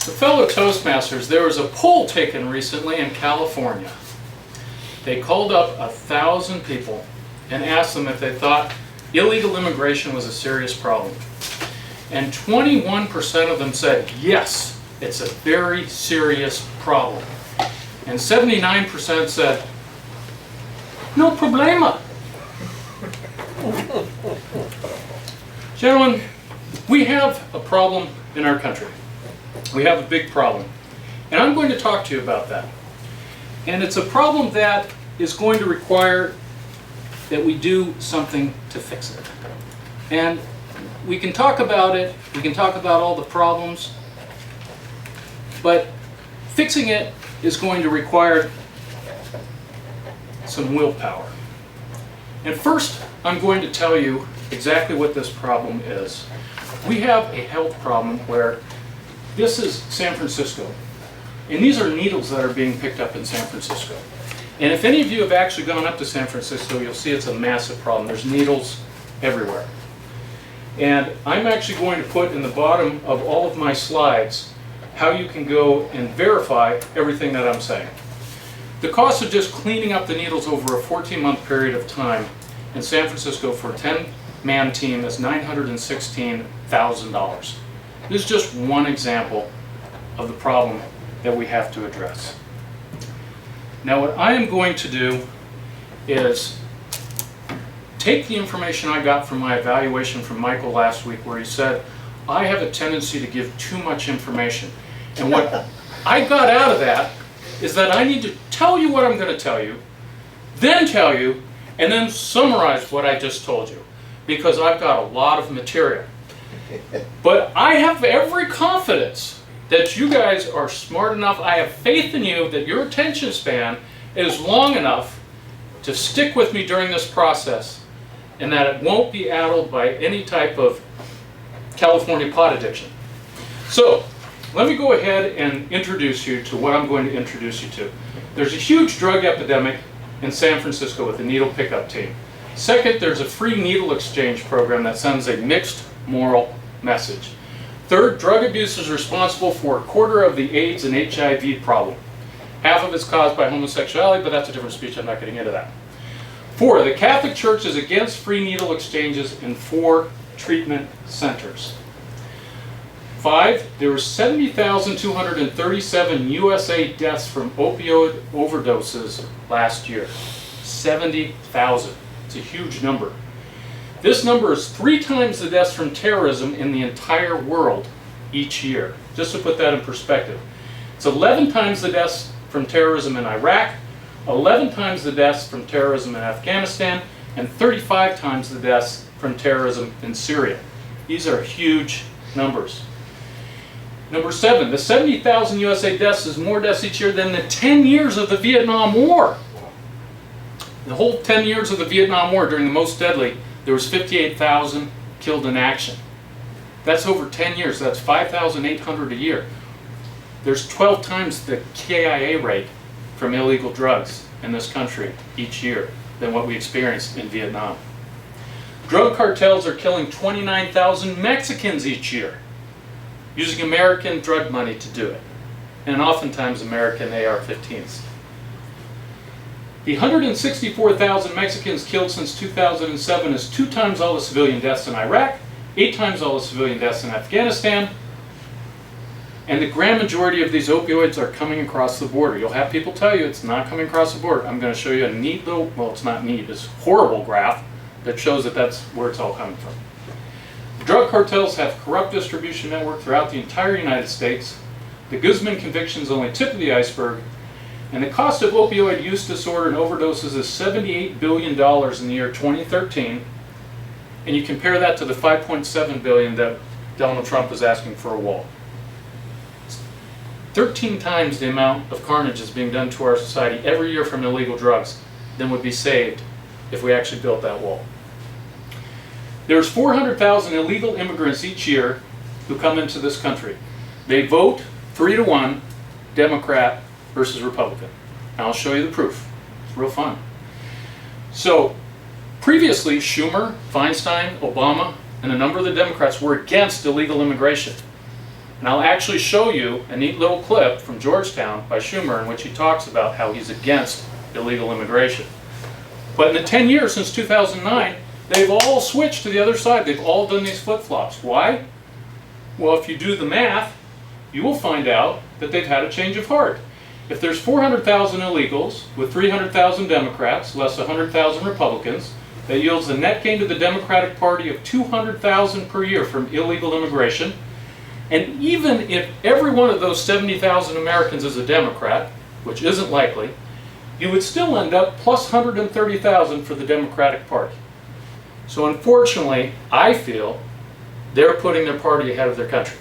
The fellow Toastmasters, there was a poll taken recently in California. They called up 1,000 people and asked them if they thought illegal immigration was a serious problem. And 21% of them said, yes, it's a very serious problem. And 79% said, no problema. Gentlemen, we have a problem in our country. We have a big problem. And I'm going to talk to you about that. And it's a problem that is going to require that we do something to fix it. And we can talk about it, we can talk about all the problems, but fixing it is going to require some willpower. And first, I'm going to tell you exactly what this problem is. We have a health problem where this is San Francisco, and these are needles that are being picked up in San Francisco. And if any of you have actually gone up to San Francisco, you'll see it's a massive problem. There's needles everywhere. And I'm actually going to put in the bottom of all of my slides how you can go and verify everything that I'm saying. The cost of just cleaning up the needles over a 14-month period of time in San Francisco for a 10-man team is $916,000. This is just one example of the problem that we have to address. Now what I am going to do is take the information I got from my evaluation from Michael last week where he said, I have a tendency to give too much information. And what I got out of that is that I need to tell you what I'm going to tell you, then tell you, and then summarize what I just told you, because I've got a lot of material. But I have every confidence that you guys are smart enough. I have faith in you that your attention span is long enough to stick with me during this process and that it won't be addled by any type of California pot addiction. So, let me go ahead and introduce you to what I'm going to introduce you to. There's a huge drug epidemic in San Francisco with the needle pickup team. Second, there's a free needle exchange program that sends a mixed moral message. Third, drug abuse is responsible for 1/4 of the AIDS and HIV problem. Half of it's caused by homosexuality, but that's a different speech, I'm not getting into that. 4, the Catholic Church is against free needle exchanges in 4 treatment centers. 5, there were 70,237 USA deaths from opioid overdoses last year. 70,000. It's a huge number. This number is 3 times the deaths from terrorism in the entire world each year. Just to put that in perspective. It's 11 times the deaths from terrorism in Iraq, 11 times the deaths from terrorism in Afghanistan, and 35 times the deaths from terrorism in Syria. These are huge numbers. Number 7, the 70,000 USA deaths is more deaths each year than the 10 years of the Vietnam War. The whole 10 years of the Vietnam War, during the most deadly, there was 58,000 killed in action. That's over 10 years. That's 5,800 a year. There's 12 times the KIA rate from illegal drugs in this country each year than what we experienced in Vietnam. Drug cartels are killing 29,000 Mexicans each year, using American drug money to do it, and oftentimes American AR-15s. The 164,000 Mexicans killed since 2007 is 2 times all the civilian deaths in Iraq, 8 times all the civilian deaths in Afghanistan, and the grand majority of these opioids are coming across the border. You'll have people tell you it's not coming across the border. I'm going to show you a neat little, well, it's not neat, it's horrible graph that shows that that's where it's all coming from. Drug cartels have corrupt distribution network throughout the entire United States. The Guzman conviction is only tip of the iceberg. And the cost of opioid use disorder and overdoses is $78 billion in the year 2013. And you compare that to the $5.7 billion that Donald Trump is asking for a wall. 13 times the amount of carnage is being done to our society every year from illegal drugs than would be saved if we actually built that wall. There's 400,000 illegal immigrants each year who come into this country. They vote 3-to-1 Democrat versus Republican. And I'll show you the proof. It's real fun. So, previously, Schumer, Feinstein, Obama, and a number of the Democrats were against illegal immigration. And I'll actually show you a neat little clip from Georgetown by Schumer in which he talks about how he's against illegal immigration. But in the 10 years since 2009, they've all switched to the other side. They've all done these flip-flops. Why? Well, if you do the math, you will find out that they've had a change of heart. If there's 400,000 illegals with 300,000 Democrats, less 100,000 Republicans, that yields a net gain to the Democratic Party of 200,000 per year from illegal immigration. And even if every one of those 70,000 Americans is a Democrat, which isn't likely, you would still end up plus 130,000 for the Democratic Party. So unfortunately, I feel they're putting their party ahead of their country.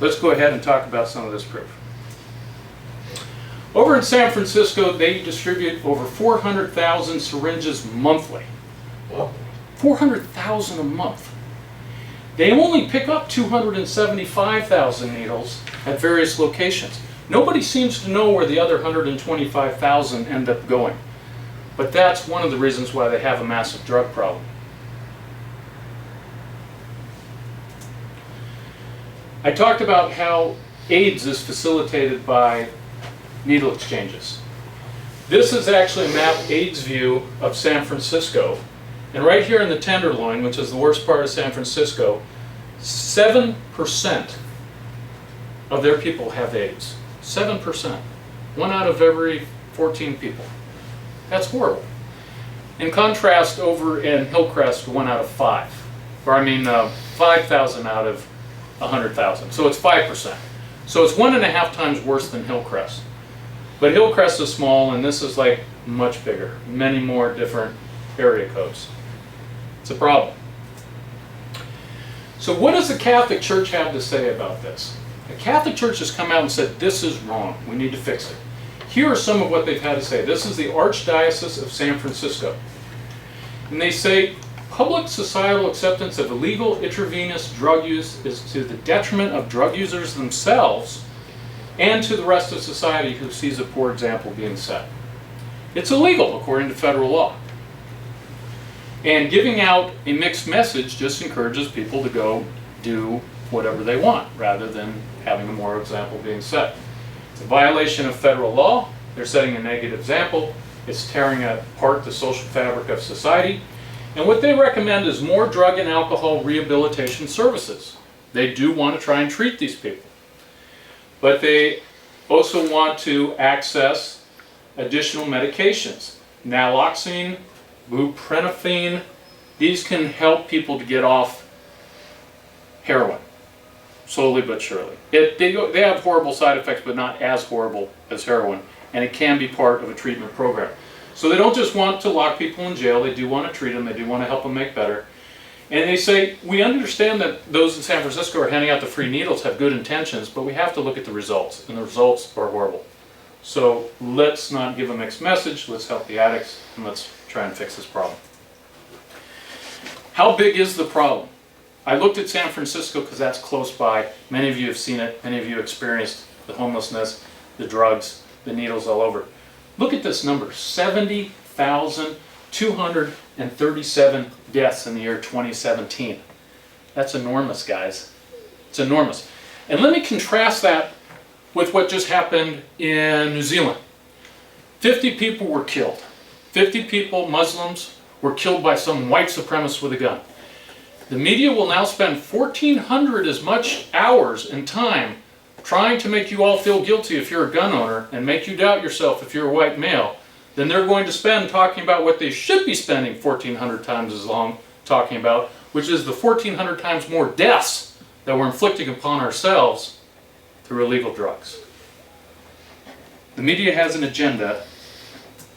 Let's go ahead and talk about some of this proof. Over in San Francisco, they distribute over 400,000 syringes monthly. 400,000 a month. They only pick up 275,000 needles at various locations. Nobody seems to know where the other 125,000 end up going. But that's one of the reasons why they have a massive drug problem. I talked about how AIDS is facilitated by needle exchanges. This is actually a map AIDS view of San Francisco. And right here in the Tenderloin, which is the worst part of San Francisco, 7% of their people have AIDS. 7%. 1 out of every 14 people. That's horrible. In contrast, over in Hillcrest, 1 out of 5. Or 5,000 out of 100,000. So it's 5%. So it's 1.5 times worse than Hillcrest. But Hillcrest is small, and this is like much bigger. Many more different area codes. It's a problem. So what does the Catholic Church have to say about this? The Catholic Church has come out and said, this is wrong. We need to fix it. Here are some of what they've had to say. This is the Archdiocese of San Francisco. And they say, public societal acceptance of illegal intravenous drug use is to the detriment of drug users themselves and to the rest of society who sees a poor example being set. It's illegal according to federal law. And giving out a mixed message just encourages people to go do whatever they want rather than having a moral example being set. It's a violation of federal law. They're setting a negative example. It's tearing apart the social fabric of society. And what they recommend is more drug and alcohol rehabilitation services. They do want to try and treat these people. But they also want to access additional medications. Naloxone, buprenorphine, these can help people to get off heroin, slowly but surely. They have horrible side effects, but not as horrible as heroin, and it can be part of a treatment program. So they don't just want to lock people in jail, they do want to treat them, they do want to help them make better. And they say, we understand that those in San Francisco are handing out the free needles have good intentions, but we have to look at the results, and the results are horrible. So let's not give a mixed message, let's help the addicts, and let's try and fix this problem. How big is the problem? I looked at San Francisco because that's close by. Many of you have seen it, many of you experienced the homelessness, the drugs, the needles all over. Look at this number, 70,237 deaths in the year 2017. That's enormous, guys. It's enormous. And let me contrast that with what just happened in New Zealand. 50 people were killed. 50 people, Muslims, were killed by some white supremacist with a gun. The media will now spend 1,400 as much hours and time trying to make you all feel guilty if you're a gun owner and make you doubt yourself if you're a white male, then they're going to spend talking about what they should be spending 1,400 times as long talking about, which is the 1,400 times more deaths that we're inflicting upon ourselves through illegal drugs. The media has an agenda,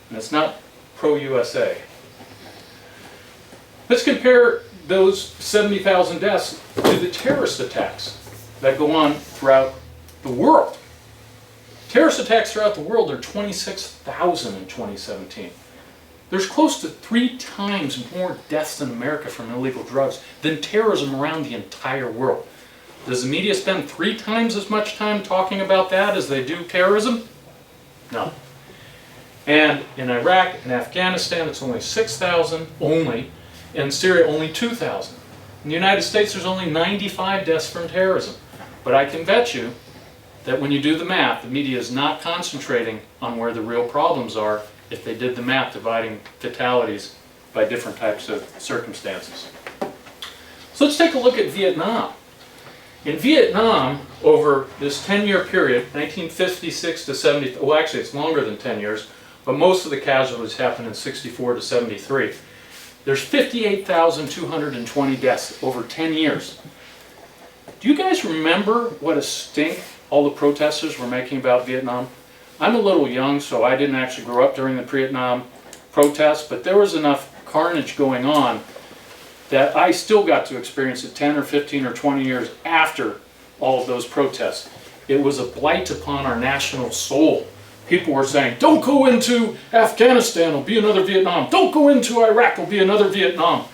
and it's not pro-USA. Let's compare those 70,000 deaths to the terrorist attacks that go on throughout the world. Terrorist attacks throughout the world are 26,000 in 2017. There's close to 3 times more deaths in America from illegal drugs than terrorism around the entire world. Does the media spend 3 times as much time talking about that as they do terrorism? No. And in Iraq and Afghanistan, it's only 6,000 only. In Syria, only 2,000. In the United States, there's only 95 deaths from terrorism. But I can bet you that when you do the math, the media is not concentrating on where the real problems are if they did the math dividing fatalities by different types of circumstances. So let's take a look at Vietnam. In Vietnam, over this 10-year period, 1956 to 70, well actually it's longer than 10 years, but most of the casualties happened in 64 to 73. There's 58,220 deaths over 10 years. Do you guys remember what a stink all the protesters were making about Vietnam? I'm a little young, so I didn't actually grow up during the Vietnam protests, but there was enough carnage going on that I still got to experience it 10 or 15 or 20 years after all of those protests. It was a blight upon our national soul. People were saying, don't go into Afghanistan, it'll be another Vietnam. Don't go into Iraq, it'll be another Vietnam.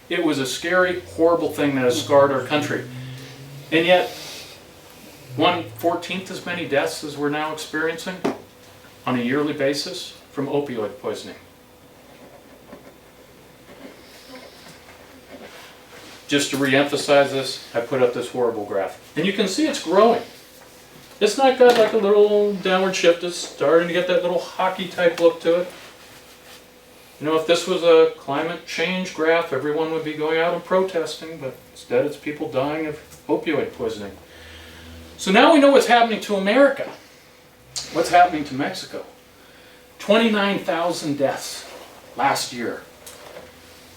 It was a scary, horrible thing that has scarred our country. And yet, 1/14 as many deaths as we're now experiencing on a yearly basis from opioid poisoning. Just to re-emphasize this, I put up this horrible graph. And you can see it's growing. It's not got like a little downward shift. It's starting to get that little hockey type look to it. You know, if this was a climate change graph, everyone would be going out and protesting, but instead it's people dying of opioid poisoning. So now we know what's happening to America. What's happening to Mexico? 29,000 deaths last year.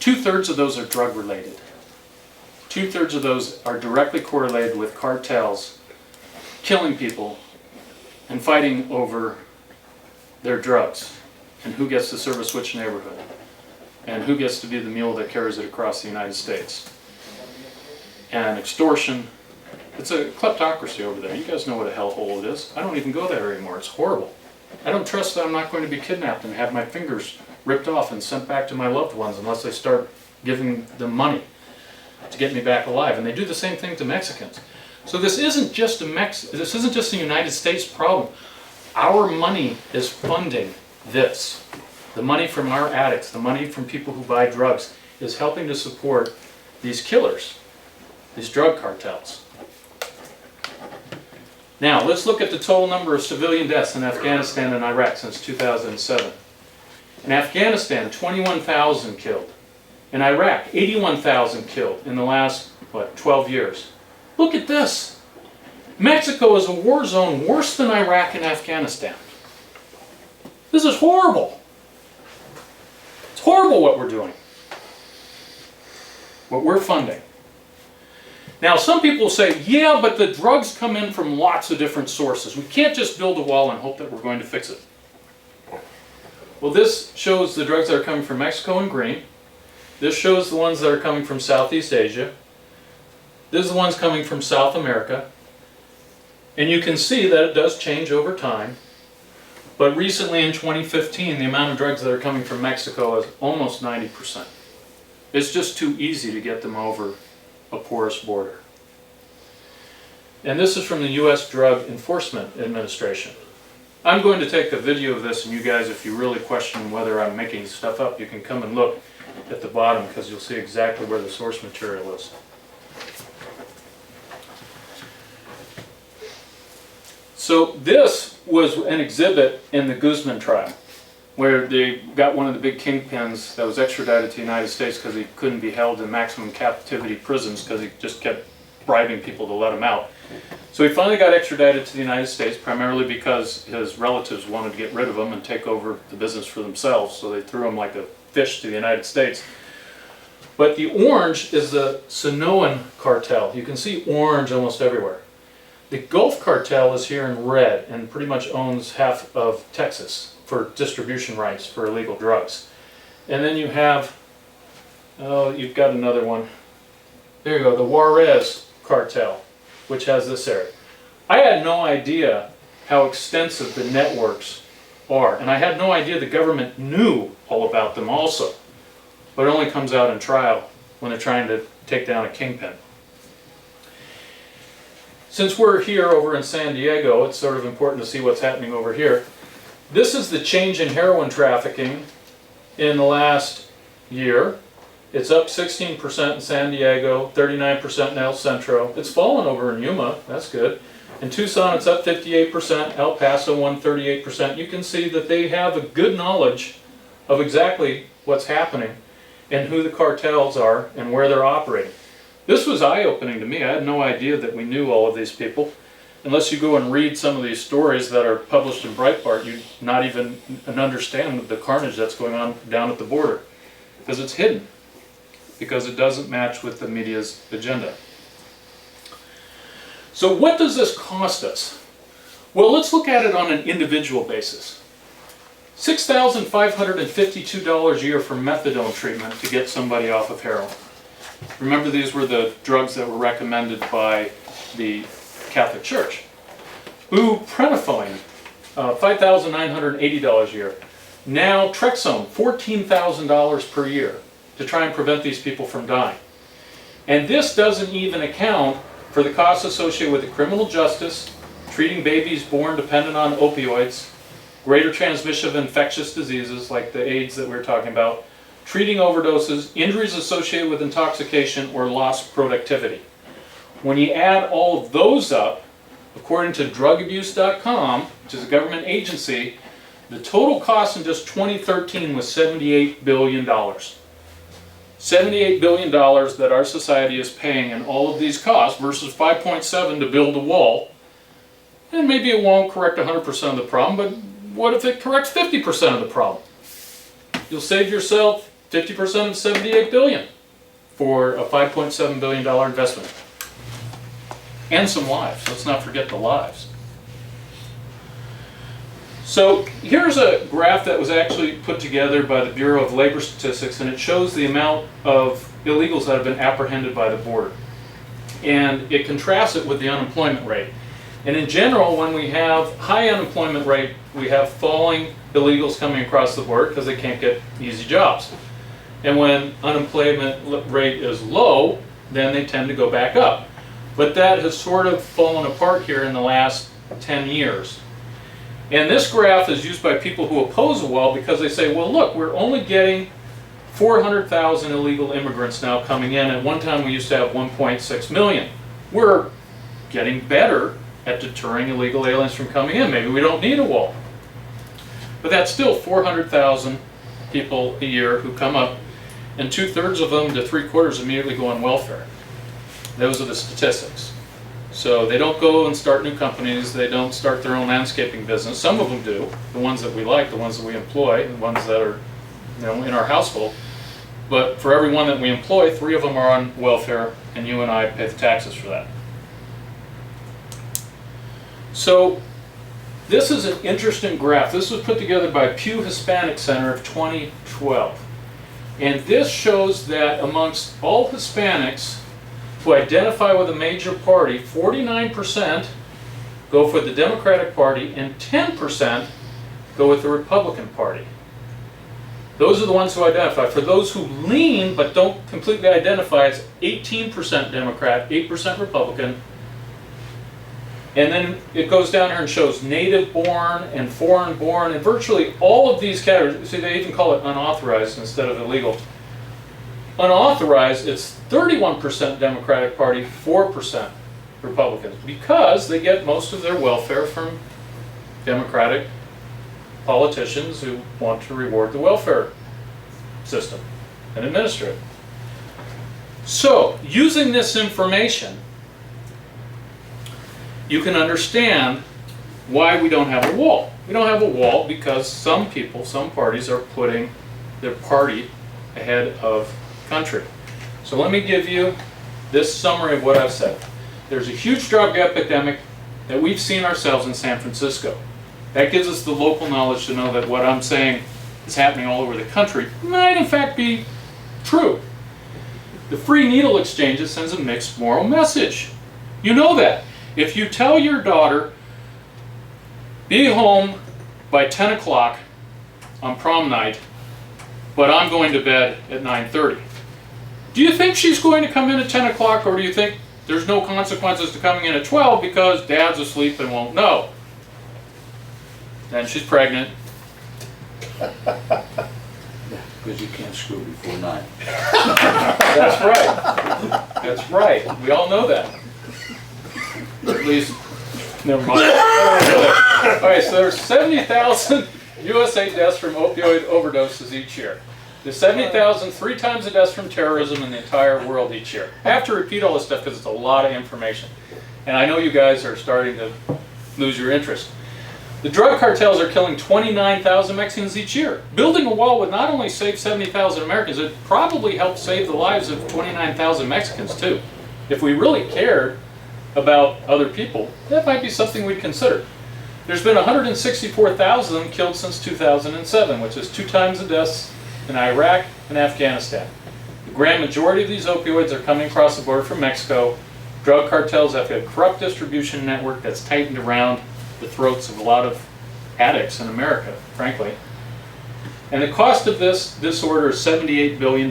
2/3 of those are drug related. 2/3 of those are directly correlated with cartels killing people and fighting over their drugs and who gets to service which neighborhood and who gets to be the mule that carries it across the United States. And extortion. It's a kleptocracy over there. You guys know what a hellhole it is. I don't even go there anymore. It's horrible. I don't trust that I'm not going to be kidnapped and have my fingers ripped off and sent back to my loved ones unless I start giving them money to get me back alive. And they do the same thing to Mexicans. So this isn't just a United States problem. Our money is funding this. The money from our addicts, the money from people who buy drugs is helping to support these killers, these drug cartels. Now, let's look at the total number of civilian deaths in Afghanistan and Iraq since 2007. In Afghanistan, 21,000 killed. In Iraq, 81,000 killed in the last, 12 years. Look at this. Mexico is a war zone worse than Iraq and Afghanistan. This is horrible. It's horrible what we're doing. What we're funding. Now, some people say, yeah, but the drugs come in from lots of different sources. We can't just build a wall and hope that we're going to fix it. Well, this shows the drugs that are coming from Mexico in green. This shows the ones that are coming from Southeast Asia. This is the ones coming from South America. And you can see that it does change over time. But recently in 2015, the amount of drugs that are coming from Mexico is almost 90%. It's just too easy to get them over a porous border. And this is from the U.S. Drug Enforcement Administration. I'm going to take a video of this, and you guys, if you really question whether I'm making stuff up, you can come and look at the bottom because you'll see exactly where the source material is. So this was an exhibit in the Guzman trial where they got one of the big kingpins that was extradited to the United States because he couldn't be held in maximum captivity prisons because he just kept bribing people to let him out. So he finally got extradited to the United States, primarily because his relatives wanted to get rid of him and take over the business for themselves, so they threw him like a fish to the United States. But the orange is the Sonoan cartel. You can see orange almost everywhere. The Gulf cartel is here in red and pretty much owns half of Texas for distribution rights for illegal drugs. And then you have, you've got another one. There you go, the Juarez cartel, which has this area. I had no idea how extensive the networks are, and I had no idea the government knew all about them also. But it only comes out in trial when they're trying to take down a kingpin. Since we're here over in San Diego, it's sort of important to see what's happening over here. This is the change in heroin trafficking in the last year. It's up 16% in San Diego, 39% in El Centro. It's fallen over in Yuma, that's good. In Tucson, it's up 58%, El Paso, 138%. You can see that they have a good knowledge of exactly what's happening and who the cartels are and where they're operating. This was eye-opening to me. I had no idea that we knew all of these people. Unless you go and read some of these stories that are published in Breitbart, you not even understand the carnage that's going on down at the border. Because it's hidden. Because it doesn't match with the media's agenda. So what does this cost us? Well, let's look at it on an individual basis. $6,552 a year for methadone treatment to get somebody off of heroin. Remember, these were the drugs that were recommended by the Catholic Church. Buprenorphine, $5,980 a year. Naltrexone, $14,000 per year to try and prevent these people from dying. And this doesn't even account for the costs associated with the criminal justice, treating babies born dependent on opioids, greater transmission of infectious diseases like the AIDS that we were talking about, treating overdoses, injuries associated with intoxication, or lost productivity. When you add all of those up, according to drugabuse.com, which is a government agency, the total cost in just 2013 was $78 billion. $78 billion that our society is paying in all of these costs versus 5.7 to build a wall. And maybe it won't correct 100% of the problem, but what if it corrects 50% of the problem? You'll save yourself 50% of $78 billion for a $5.7 billion investment. And some lives. Let's not forget the lives. So here's a graph that was actually put together by the Bureau of Labor Statistics, and it shows the amount of illegals that have been apprehended by the border. And it contrasts it with the unemployment rate. And in general, when we have high unemployment rate, we have falling illegals coming across the border because they can't get easy jobs. And when unemployment rate is low, then they tend to go back up. But that has sort of fallen apart here in the last 10 years. And this graph is used by people who oppose a wall because they say, well, look, we're only getting 400,000 illegal immigrants now coming in. At one time, we used to have 1.6 million. We're getting better at deterring illegal aliens from coming in. Maybe we don't need a wall. But that's still 400,000 people a year who come up, and 2/3 of them to 3/4 immediately go on welfare. Those are the statistics. So they don't go and start new companies, they don't start their own landscaping business. Some of them do, the ones that we like, the ones that we employ, the ones that are, you know, in our household. But for every one that we employ, 3 of them are on welfare, and you and I pay the taxes for that. So this is an interesting graph. This was put together by Pew Hispanic Center of 2012. And this shows that amongst all Hispanics who identify with a major party, 49% go for the Democratic Party and 10% go with the Republican Party. Those are the ones who identify. For those who lean but don't completely identify, it's 18% Democrat, 8% Republican. And then it goes down here and shows native-born and foreign-born, and virtually all of these categories. See, they even call it unauthorized instead of illegal. Unauthorized, it's 31% Democratic Party, 4% Republicans, because they get most of their welfare from Democratic politicians who want to reward the welfare system and administer it. So, using this information, you can understand why we don't have a wall. We don't have a wall because some people, some parties are putting their party ahead of country. So let me give you this summary of what I've said. There's a huge drug epidemic that we've seen ourselves in San Francisco. That gives us the local knowledge to know that what I'm saying is happening all over the country might in fact be true. The free needle exchanges sends a mixed moral message. You know that. If you tell your daughter, be home by 10 o'clock on prom night, but I'm going to bed at 9:30. Do you think she's going to come in at 10 o'clock, or do you think there's no consequences to coming in at 12 because dad's asleep and won't know? Then she's pregnant. Because you can't screw before 9. That's right. That's right. We all know that. At least, never mind. All right, so there's 70,000 USA deaths from opioid overdoses each year. There's 70,000, 3 times the deaths from terrorism in the entire world each year. I have to repeat all this stuff because it's a lot of information. And I know you guys are starting to lose your interest. The drug cartels are killing 29,000 Mexicans each year. Building a wall would not only save 70,000 Americans, it would probably help save the lives of 29,000 Mexicans too. If we really cared about other people, that might be something we'd consider. There's been 164,000 of them killed since 2007, which is 2 times the deaths in Iraq and Afghanistan. The grand majority of these opioids are coming across the border from Mexico. Drug cartels have a corrupt distribution network that's tightened around the throats of a lot of addicts in America, frankly. And the cost of this disorder is $78 billion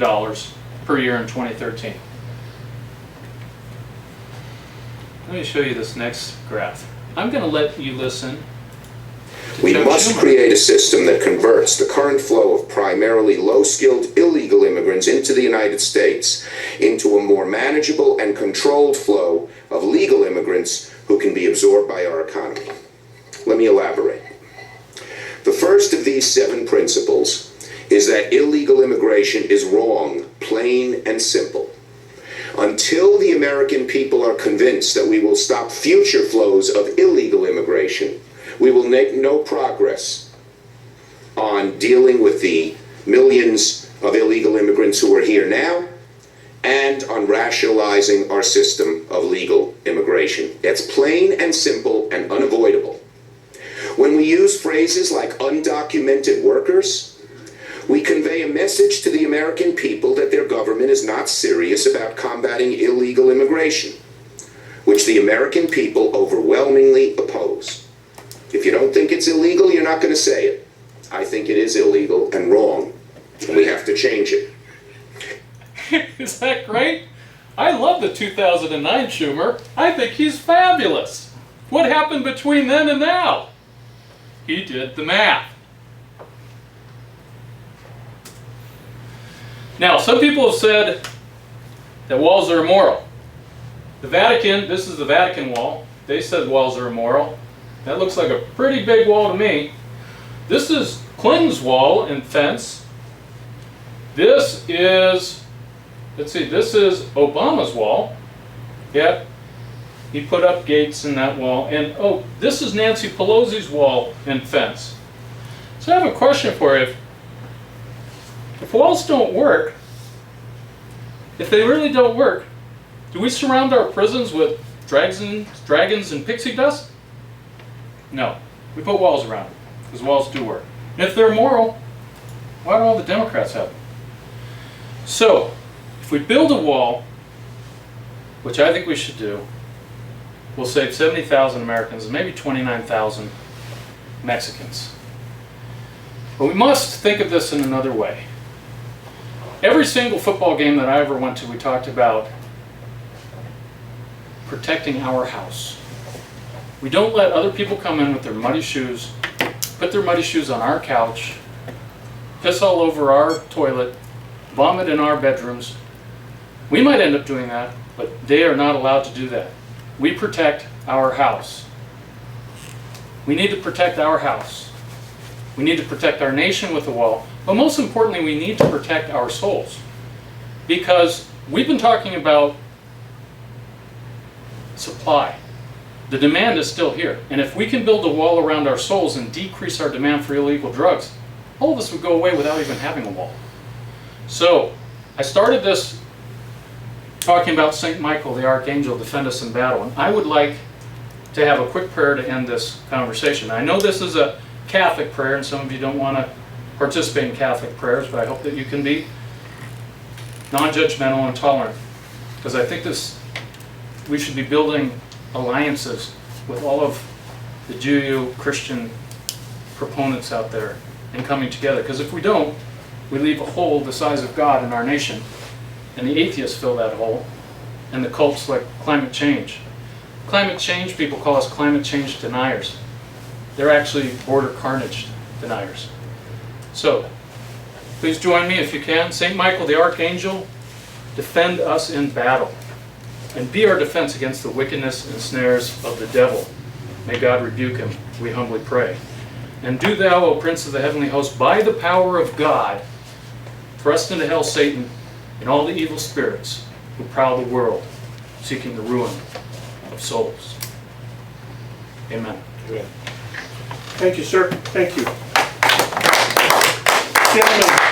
per year in 2013. Let me show you this next graph. I'm going to let you listen. We must create a system that converts the current flow of primarily low-skilled illegal immigrants into the United States into a more manageable and controlled flow of legal immigrants who can be absorbed by our economy. Let me elaborate. The first of these 7 principles is that illegal immigration is wrong, plain and simple. Until the American people are convinced that we will stop future flows of illegal immigration, we will make no progress on dealing with the millions of illegal immigrants who are here now and on rationalizing our system of legal immigration. It's plain and simple and unavoidable. When we use phrases like undocumented workers, we convey a message to the American people that their government is not serious about combating illegal immigration, which the American people overwhelmingly oppose. If you don't think it's illegal, you're not going to say it. I think it is illegal and wrong, and we have to change it. Is that great? I love the 2009 Schumer. I think he's fabulous. What happened between then and now? He did the math. Now, some people have said that walls are immoral. The Vatican, this is the Vatican wall. They said walls are immoral. That looks like a pretty big wall to me. This is Clinton's wall and fence. This is, let's see, this is Obama's wall. Yep. He put up gates in that wall. And oh, this is Nancy Pelosi's wall and fence. So I have a question for you. If walls don't work, if they really don't work, do we surround our prisons with dragons and pixie dust? No. We put walls around them, because walls do work. And if they're moral, why do all the Democrats have them? So, if we build a wall, which I think we should do, we'll save 70,000 Americans and maybe 29,000 Mexicans. But we must think of this in another way. Every single football game that I ever went to, we talked about protecting our house. We don't let other people come in with their muddy shoes, put their muddy shoes on our couch, piss all over our toilet, vomit in our bedrooms. We might end up doing that, but they are not allowed to do that. We protect our house. We need to protect our house. We need to protect our nation with a wall. But most importantly, we need to protect our souls. Because we've been talking about supply. The demand is still here. And if we can build a wall around our souls and decrease our demand for illegal drugs, all of us would go away without even having a wall. So, I started this talking about St. Michael, the Archangel, defend us in battle. And I would like to have a quick prayer to end this conversation. I know this is a Catholic prayer, and some of you don't want to participate in Catholic prayers, but I hope that you can be non-judgmental and tolerant. Because I think we should be building alliances with all of the Judeo-Christian proponents out there and coming together. Because if we don't, we leave a hole the size of God in our nation, and the atheists fill that hole, and the cults like climate change. Climate change, people call us climate change deniers. They're actually border carnage deniers. So, Please join me if you can. St. Michael the Archangel, defend us in battle, and be our defense against the wickedness and snares of the devil. May God rebuke him, we humbly pray. And do thou, O Prince of the heavenly host, by the power of God, thrust into hell Satan and all the evil spirits who prowl the world, seeking the ruin of souls. Amen. Thank you, sir. Thank you. Gentlemen.